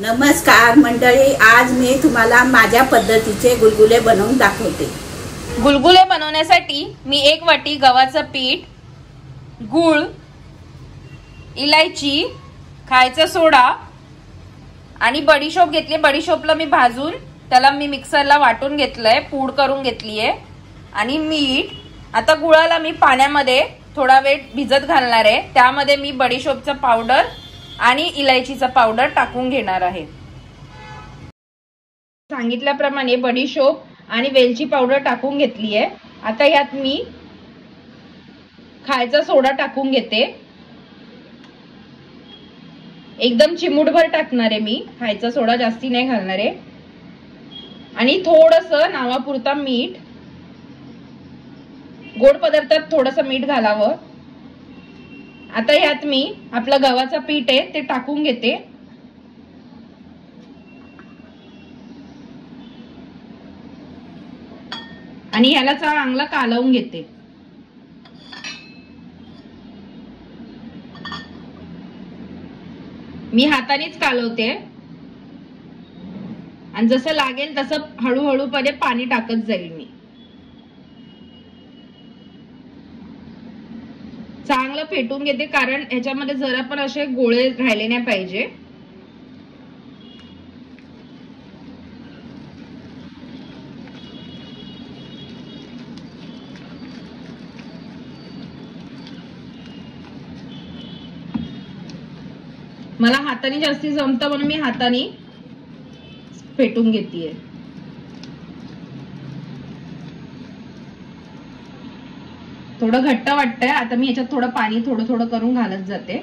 नमस्कार मंडळी, आज मी तुम्हाला माझ्या पद्धतीचे गुलगुले बनवून दाखवते। गुलगुले बनवण्यासाठी मी 1 वाटी गव्हाचं पीठ, गूळ, इलायची, खायचा सोडा आणि बडीशोप घेतली। बडीशोपला मी भाजून त्याला मी मिक्सरला वाटून घेतलंय, पूड करून घेतलीये आणि मीठ। आता गुळाला मी पाण्यामध्ये थोडा वेळ भिजत घालणार आहे। त्यामध्ये मी बडीशोपचं पावडर आणि इलायचीचा पावडर टाकून घेणार आहे। सांगितल्याप्रमाणे बडीशोप आणि वेलची पावडर टाकून घेतली आहे। आता यात मी खायचा सोडा टाकून घेते। एकदम चिमूटभर टाकणार आहे मी, खायचा सोडा जास्ती नाही घालणार आहे। आणि थोडंसं नावापुरता मीठ, गोड पदार्थात थोडंसं मीठ घालावं। आता यात मी आपलं गव्हाचं पीठ आहे ते टाकून घेते। आणि याला चांगलं कालवून घेते। मी हातानेच कालवते आणि जसं लागेल तसं हळूहळूपणे पाणी टाकत जाईल मी। चांगलं फेटून घेते, कारण ह्याच्यामध्ये जरा पण असे गोळे राहिले नाही पाहिजे। मला हाताने जास्ती जमतं म्हणून मी हाताने फेटून घेतेय। थोडं घट्ट वाटतंय, आता मी याच्यात थोडं पाणी थोडं थोडं करून घालत जाते।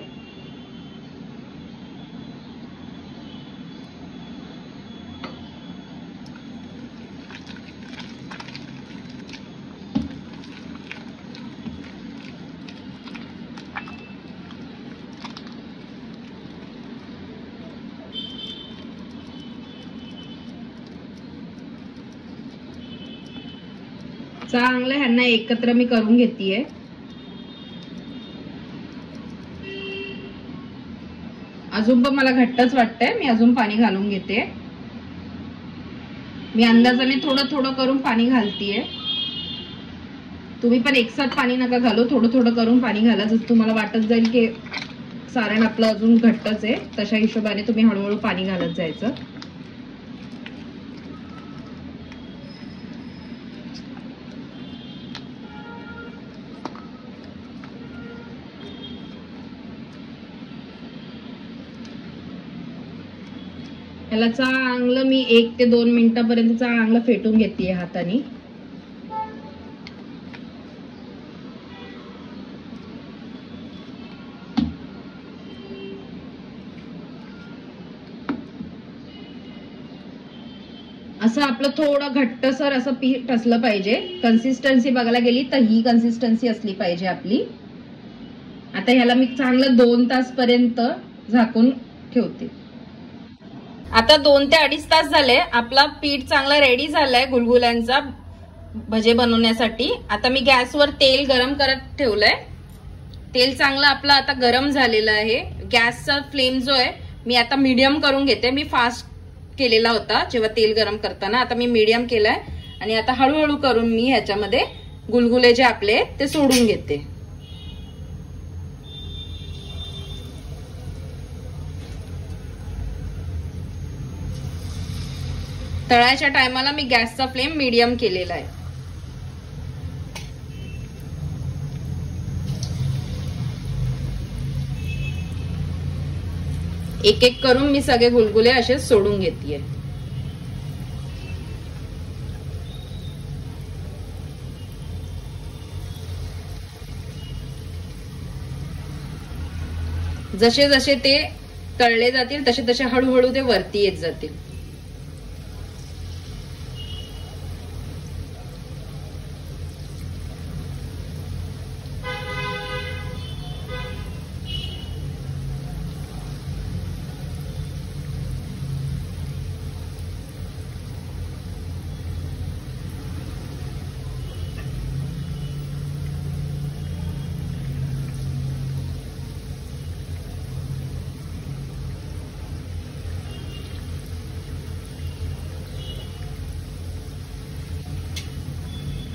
चांगलं ह्यांना एकत्र मी करून घेतेय। अजून पण मला घट्टच वाटतंय, मी अजून पाणी घालून घेते। मी अंदाजाने थोडं थोडं करून पाणी घालतेय। तुम्ही पण एकसाथ पाणी नका घालू, थोडं थोडं करून पाणी घाला। जर तुम्हाला वाटत जाईल की सारण आपलं अजून घट्टच आहे, तशा हिशोबाने तुम्ही हळूहळू पाणी घालत जायचं। याला चांगलं मी 1 ते 2 मिनिटापर्यंत चांगलं फेटून घेतेय हाताने। असं आपलं थोडं घट्टसर असं पीठ असलं पाहिजे। कन्सिस्टन्सी बघायला गेली तर ही कन्सिस्टन्सी असली पाहिजे आपली। आता ह्याला मी चांगलं 2 तास पर्यंत झाकून ठेवते। आता 2 ते 2.5 तास झाले, आपला पीठ चांगला रेडी झालाय गुलगुल्यांचा भजे बनवण्यासाठी। आता मी गॅसवर तेल गरम करत ठेवलंय। तेल चांगलं आपलं आता गरम झालेलं आहे। गॅसचा फ्लेम जो आहे मी आता मीडियम करून घेते। मी फास्ट केलेला होता जेव्हा तेल गरम करताना, आता मी मीडियम केलाय। आणि आता हळूहळू करून मी ह्याच्यामध्ये गुलगुले जे आपले ते सोडून घेते। तळायच्या टायमाला मी गॅसचा फ्लेम मीडियम केलेला आहे। एक एक करून मी सगळे गुलगुले असे सोडून घेतेय। जसे जसे ते तळले जातील तसे तसे हळूहळू ते वरती येत जातील।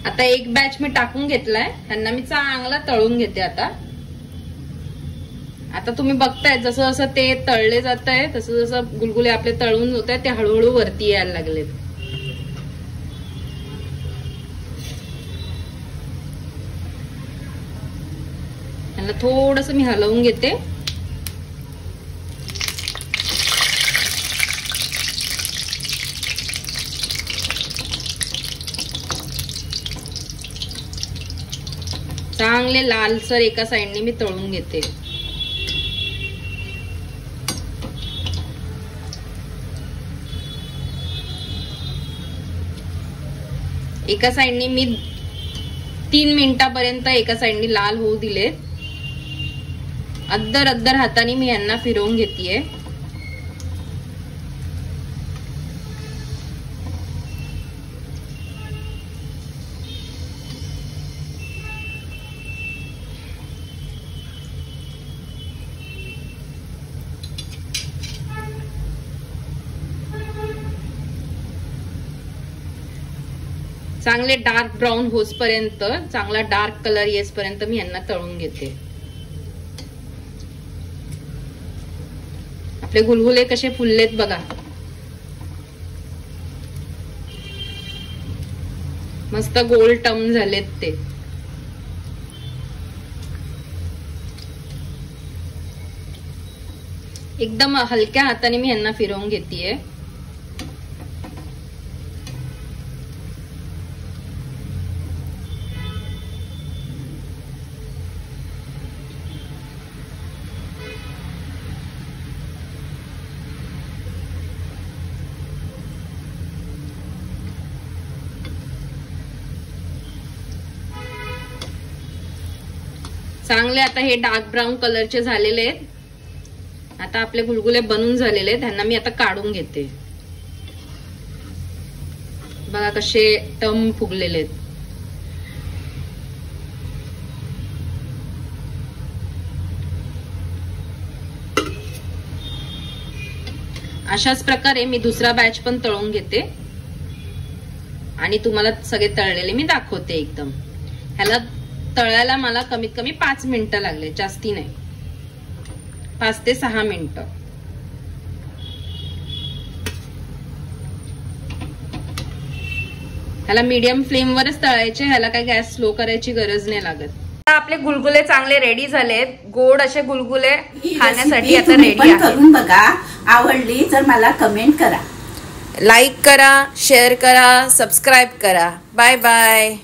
आता एक बॅच मी टाकून घेतलाय, ह्यांना मी चांगला तळून घेते. आता तुम्ही बघताय जसं जसं ते तळले जात आहे तसं जसं गुलगुले आपले तळून होत आहे ते हळूहळू वरती यायला लागलेत. ह्यांना थोडंसं मी हलवून घेते. चांगले लालसर एका साइडने मी तळून घेते. एका साइडने मी 3 मिनिटापर्यंत एका साइडने लाल होऊ दिले. अद्दर हाताने मी यांना फिरवून घेतेय. चांगले डार्क ब्राऊन होसपर्यंत, चांगला डार्क कलर येसपर्यंत मी यांना तळून घेते. आपले गुलगुले कसे फुललेत बघा. मस्त गोल टर्म झालेत ते. एकदम हलक्या हाताने मी यांना फिरवून घेतेय. चांगले आता हे डार्क ब्राऊन कलरचे झालेले आहेत. आता आपले गुलगुले बनून झालेले आहेत. त्यांना मी आता काढून घेते. बघा कसे टम फुगलेले आहेत. अशाच प्रकारे मी दुसरा बॅच पण तळून घेते आणि तुम्हाला सगळे तळलेले मी दाखवते एकदम. ह्याला तळायला मला कमीत कमी 5 मिनिटं लागले, जास्ती नाही, 5 ते 6 मिनिटं. ह्याला मीडियम फ्लेम वरच तळायचे. ह्याला काही गॅस स्लो करायची गरज नाही लागत. आता आपले गुलगुले चांगले रेडी झालेत. गोड असे गुलगुले खाण्यासाठी आता रेडी आहेत. करून बघा, आवडली तर मला कमेंट करा, लाईक करा, शेअर करा, सबस्क्राईब करा. Bye bye.